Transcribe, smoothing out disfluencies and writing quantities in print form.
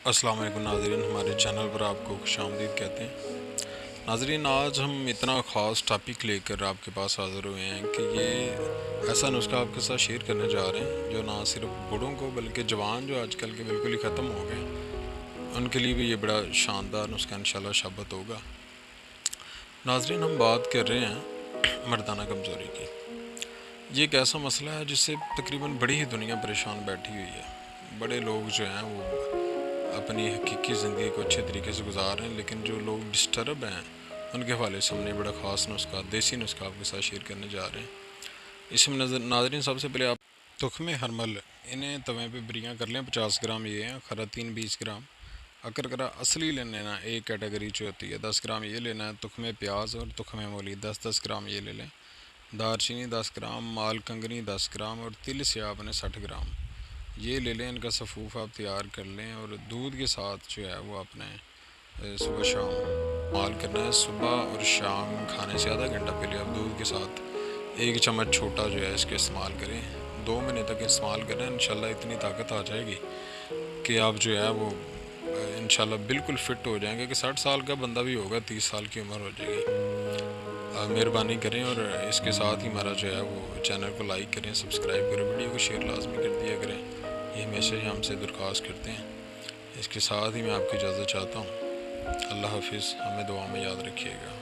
अस्सलाम वालेकुम नाज़रीन, हमारे चैनल पर आपको खुशामदीद कहते हैं। नाज़रीन, आज हम इतना ख़ास टॉपिक लेकर आपके पास हाज़िर हुए हैं कि ये ऐसा नुस्खा आपके साथ शेयर करने जा रहे हैं जो ना सिर्फ बूढ़ों को बल्कि जवान जो आजकल के बिल्कुल ही ख़त्म हो गए, उनके लिए भी ये बड़ा शानदार नुस्खा इंशाल्लाह साबित होगा। नाज़रीन, हम बात कर रहे हैं मर्दाना कमज़ोरी की। ये एक ऐसा मसला है जिससे तकरीबन बड़ी ही दुनिया परेशान बैठी हुई है। बड़े लोग जो हैं वो अपनी हकीकी ज़िंदगी को अच्छे तरीके से गुजार रहे हैं, लेकिन जो लोग डिस्टर्ब हैं उनके हवाले से हमने बड़ा ख़ास नुस्खा, देसी नुस्खा आपके साथ शेयर करने जा रहे हैं। इसमें नाज़रीन सबसे पहले आप तुख्मे हरमल, इन्हें तवे पे बरियाँ कर लें। 50 ग्राम ये हैं, खरातीन 20 ग्राम, अकरकरा असली लेना है, एक कैटेगरी जो होती है 10 ग्राम ये लेना है। तुख्मे प्याज और तुख्मे मूली 10-10 ग्राम ये ले लें। दारचीनी 10 ग्राम, माल कंगनी 10 ग्राम और तिल से आपने 60 ग्राम ये ले लें। इनका सफ़ूफ़ आप तैयार कर लें और दूध के साथ जो है वो आपने सुबह शाम इस्तेमाल करना है। सुबह और शाम खाने से आधा घंटा पहले आप दूध के साथ 1 चम्मच छोटा जो है इसके इस्तेमाल करें। 2 महीने तक इस्तेमाल करें, इंशाल्लाह इतनी ताकत आ जाएगी कि आप जो है वो इंशाल्लाह बिल्कुल फ़िट हो जाएंगे कि 60 साल का बंदा भी होगा, 30 साल की उम्र हो जाएगी। मेहरबानी करें और इसके साथ ही हमारा जो है वो चैनल को लाइक करें, सब्सक्राइब करें, वीडियो को शेयर लाजमी कर दिया करें। ये हमेशा ही हमसे दरख्वास्त करते हैं। इसके साथ ही मैं आपकी इजाज़त चाहता हूँ। अल्लाह हाफिज़, हमें दुआ में याद रखिएगा।